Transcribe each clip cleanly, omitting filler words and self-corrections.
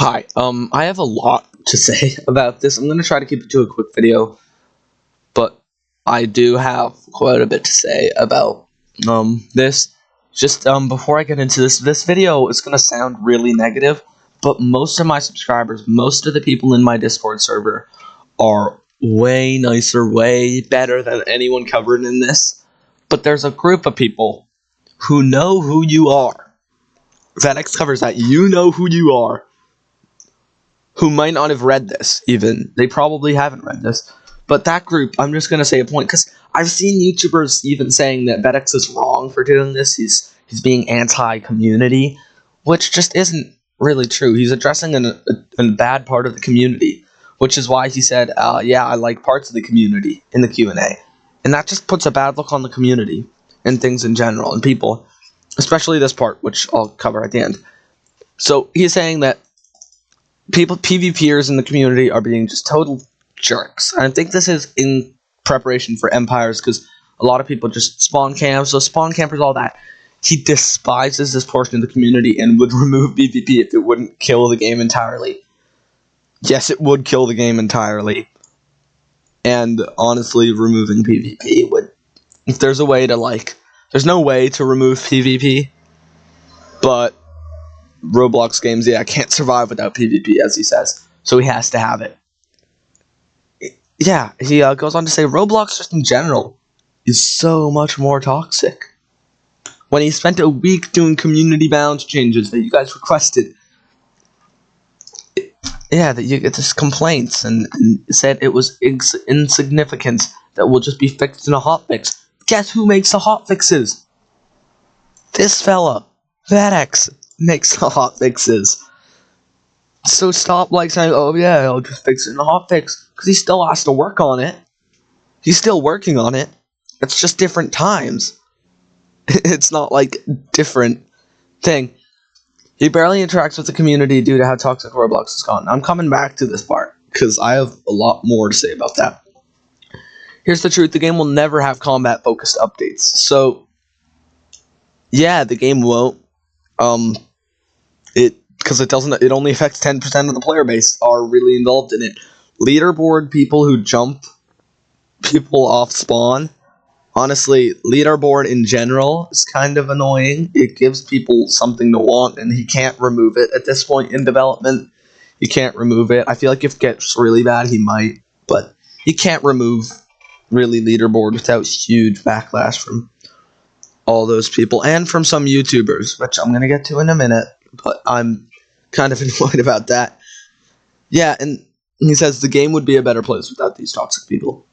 Hi, I have a lot to say about this. I'm going to try to keep it to a quick video, but I do have quite a bit to say about, this. Just, before I get into this video is going to sound really negative, but most of my subscribers, most of the people in my Discord server are way nicer, way better than anyone covered in this, but there's a group of people who know who you are. Vetex covers that. You know who you are. Who might not have read this, even. They probably haven't read this. But that group, I'm just going to say a point, because I've seen YouTubers even saying that Vetex is wrong for doing this. He's being anti-community, which just isn't really true. He's addressing a bad part of the community, which is why he said, yeah, I like parts of the community in the Q&A. And that just puts a bad look on the community and things in general and people, especially this part, which I'll cover at the end. So he's saying that PvPers in the community are being just total jerks. I think this is in preparation for Empires, because a lot of people just spawn camps, so spawn campers, all that. He despises this portion of the community and would remove PvP if it wouldn't kill the game entirely. Yes, it would kill the game entirely. And honestly, removing PvP would... If there's a way to, there's no way to remove PvP, but Roblox games, yeah, can't survive without PvP, as he says. So he has to have it. Yeah, he goes on to say, Roblox just in general is so much more toxic. When he spent a week doing community balance changes that you guys requested, yeah, that you get this complaints and said it was insignificant, that will just be fixed in a hotfix. Guess who makes the hotfixes? This fella, Vetex, makes the hotfixes. So stop saying, oh yeah, I'll just fix it in a hotfix, because he still has to work on it. He's still working on it. It's just different times. It's not different thing. He barely interacts with the community due to how toxic Roblox has gone. I'm coming back to this part, because I have a lot more to say about that. Here's the truth, the game will never have combat-focused updates. So, yeah, the game won't. Because it only affects 10% of the player base are really involved in it. Leaderboard people who jump people off spawn. Honestly, leaderboard in general is kind of annoying. It gives people something to want, and he can't remove it at this point in development. He can't remove it. I feel like if it gets really bad, he might, but he can't remove really leaderboard without huge backlash from all those people, and from some YouTubers, which I'm going to get to in a minute, but I'm kind of annoyed about that. Yeah, and he says the game would be a better place without these toxic people.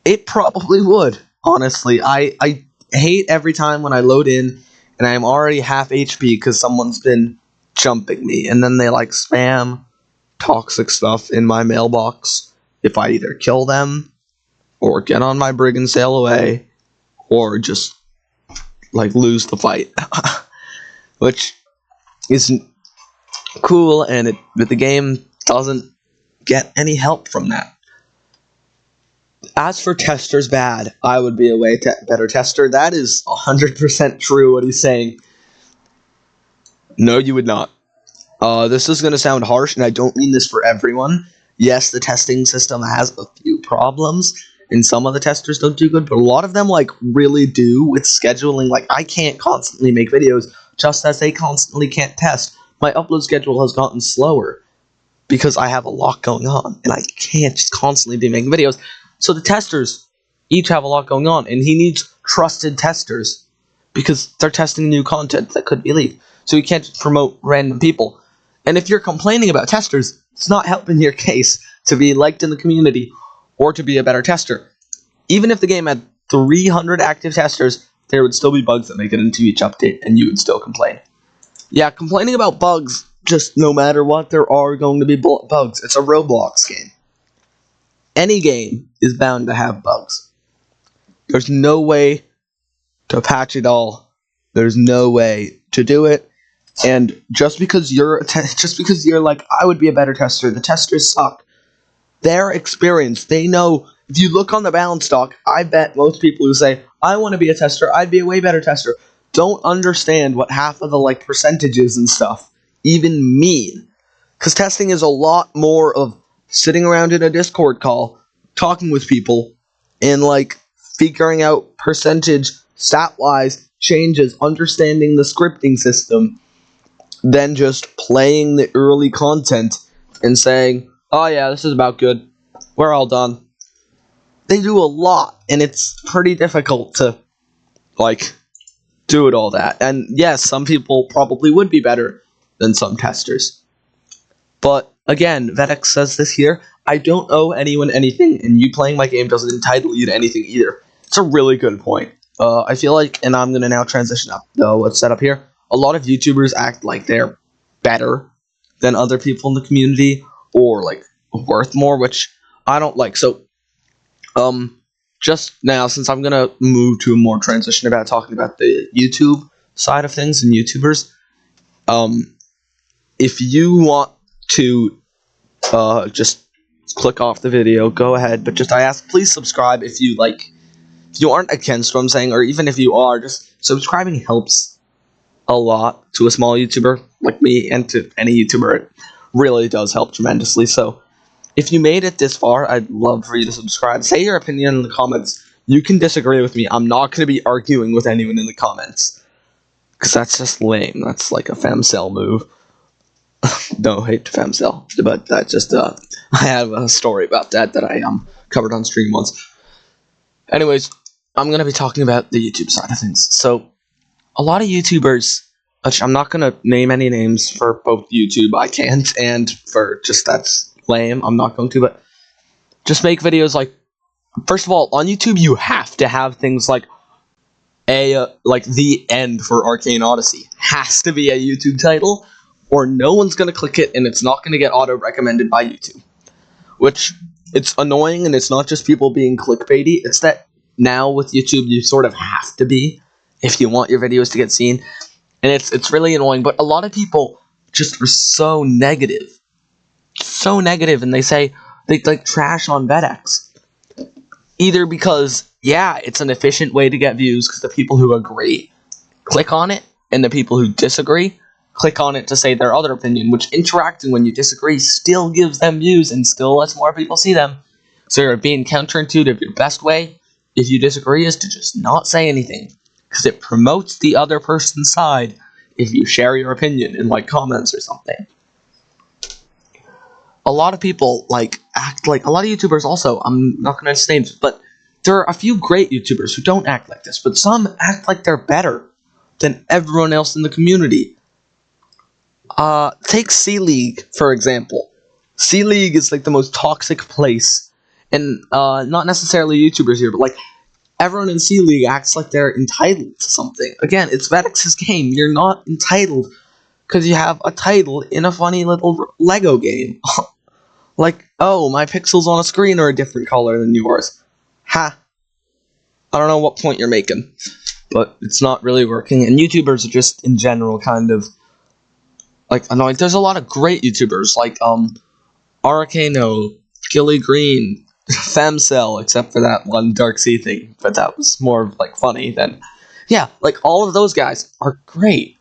It probably would, honestly. I hate every time when I load in, and I'm already half HP because someone's been jumping me, and then they spam toxic stuff in my mailbox if I either kill them, or get on my brig and sail away, or just lose the fight, which isn't cool, and the game doesn't get any help from that. As for testers bad, I would be a way better tester. That is 100% true what he's saying. No, you would not. This is going to sound harsh, and I don't mean this for everyone. Yes, the testing system has a few problems, and some of the testers don't do good, but a lot of them, really do with scheduling. I can't constantly make videos, just as they constantly can't test. My upload schedule has gotten slower, because I have a lot going on, and I can't just constantly be making videos. So the testers each have a lot going on, and he needs trusted testers, because they're testing new content that could be leaked. So he can't just promote random people. And if you're complaining about testers, it's not helping your case to be liked in the community, or to be a better tester. Even if the game had 300 active testers, there would still be bugs that make it into each update, and you would still complain. Yeah, complaining about bugs, just no matter what, there are going to be bugs. It's a Roblox game. Any game is bound to have bugs. There's no way to patch it all. There's no way to do it. And just because you're I would be a better tester, the testers suck. Their experience, they know. If you look on the balance stock, I bet most people who say, I want to be a tester, I'd be a way better tester, don't understand what half of the percentages and stuff even mean. Because testing is a lot more of sitting around in a Discord call, talking with people, and like figuring out percentage, stat-wise changes, understanding the scripting system, than just playing the early content and saying, oh yeah, this is about good, we're all done. They do a lot, and it's pretty difficult to, like, do it all that. And yes, some people probably would be better than some testers. But, again, Vetex says this here, I don't owe anyone anything, and you playing my game doesn't entitle you to anything either. It's a really good point. I feel like, and I'm going to now transition up, what's set up here, a lot of YouTubers act like they're better than other people in the community, or, like, worth more, which I don't like. So, just now, since I'm going to move to a more transition about talking about the YouTube side of things and YouTubers, if you want to just click off the video, go ahead, but just I ask, please subscribe if you aren't against what I'm saying, or even if you are, just subscribing helps a lot to a small YouTuber like me, and to any YouTuber. It really does help tremendously. So if you made it this far, I'd love for you to subscribe. Say your opinion in the comments. You can disagree with me. I'm not going to be arguing with anyone in the comments, because that's just lame. That's like a femcel move. No hate to femcel, but that just I have a story about that I covered on stream once. Anyways, I'm going to be talking about the YouTube side of things. So a lot of YouTubers, which I'm not going to name any names for both YouTube, I can't, and for just that's lame, I'm not going to, but just make videos like, first of all, on YouTube you have to have things like like the end for Arcane Odyssey has to be a YouTube title, or no one's going to click it and it's not going to get auto-recommended by YouTube. Which, it's annoying, and it's not just people being clickbaity, it's that now with YouTube you sort of have to be, if you want your videos to get seen, and it's really annoying. But a lot of people just are so negative, and they say, they like trash on vetex, either because, yeah, it's an efficient way to get views because the people who agree click on it, and the people who disagree click on it to say their other opinion, which interacting when you disagree still gives them views and still lets more people see them. So you're being counterintuitive. Your best way, if you disagree, is to just not say anything, because it promotes the other person's side if you share your opinion in like comments or something. A lot of people act like, a lot of YouTubers also, I'm not going to mention names, but there are a few great YouTubers who don't act like this, but some act like they're better than everyone else in the community. Take C League, for example. C League is like the most toxic place, and not necessarily YouTubers here, but like everyone in C League acts like they're entitled to something. Again, it's Vetex's game. You're not entitled because you have a title in a funny little Lego game. Like, oh, my pixels on a screen are a different color than yours. Ha. I don't know what point you're making, but it's not really working. And YouTubers are just, in general, kind of like annoying. There's a lot of great YouTubers, like Arcane, Gilly Green, Femcel, except for that one Dark Sea thing, but that was more like funny than, yeah, like all of those guys are great.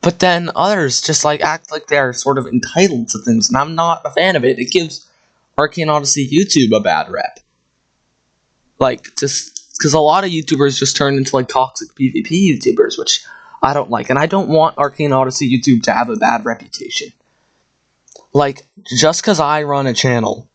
But then others just like act like they're sort of entitled to things, and I'm not a fan of it. It gives Arcane Odyssey YouTube a bad rep. Like, just because a lot of YouTubers just turn into like toxic PvP YouTubers, which I don't like, and I don't want Arcane Odyssey YouTube to have a bad reputation. Like, just because I run a channel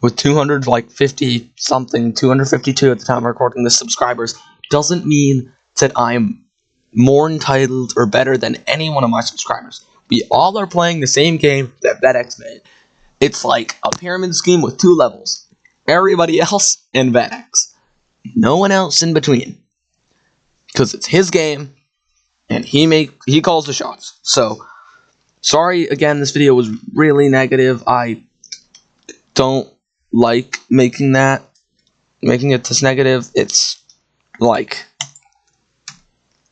with 250 something, 252 at the time of recording this subscribers, doesn't mean that I'm more entitled or better than any one of my subscribers. We all are playing the same game that Vetex made. It's like a pyramid scheme with 2 levels. Everybody else and Vetex. No one else in between. Because it's his game, and he calls the shots. So, sorry again, this video was really negative. I don't like making it this negative. It's like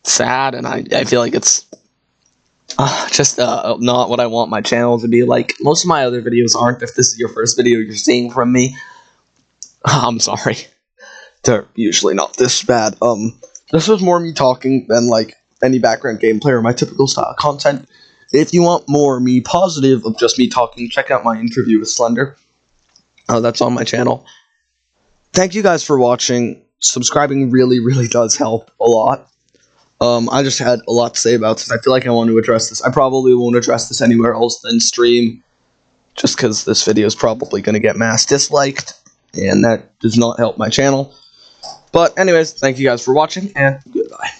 sad, and I feel like it's just not what I want my channel to be like. Most of my other videos aren't. If this is your first video you're seeing from me, I'm sorry. They're usually not this bad. This was more me talking than like any background gameplay or my typical style of content. If you want more me positive of just me talking, check out my interview with Slender. That's on my channel. Thank you guys for watching. Subscribing really does help a lot. I just had a lot to say about this. I feel like I want to address this. I probably won't address this anywhere else than stream, just because this video is probably going to get mass disliked, and that does not help my channel. But anyways, thank you guys for watching, and goodbye.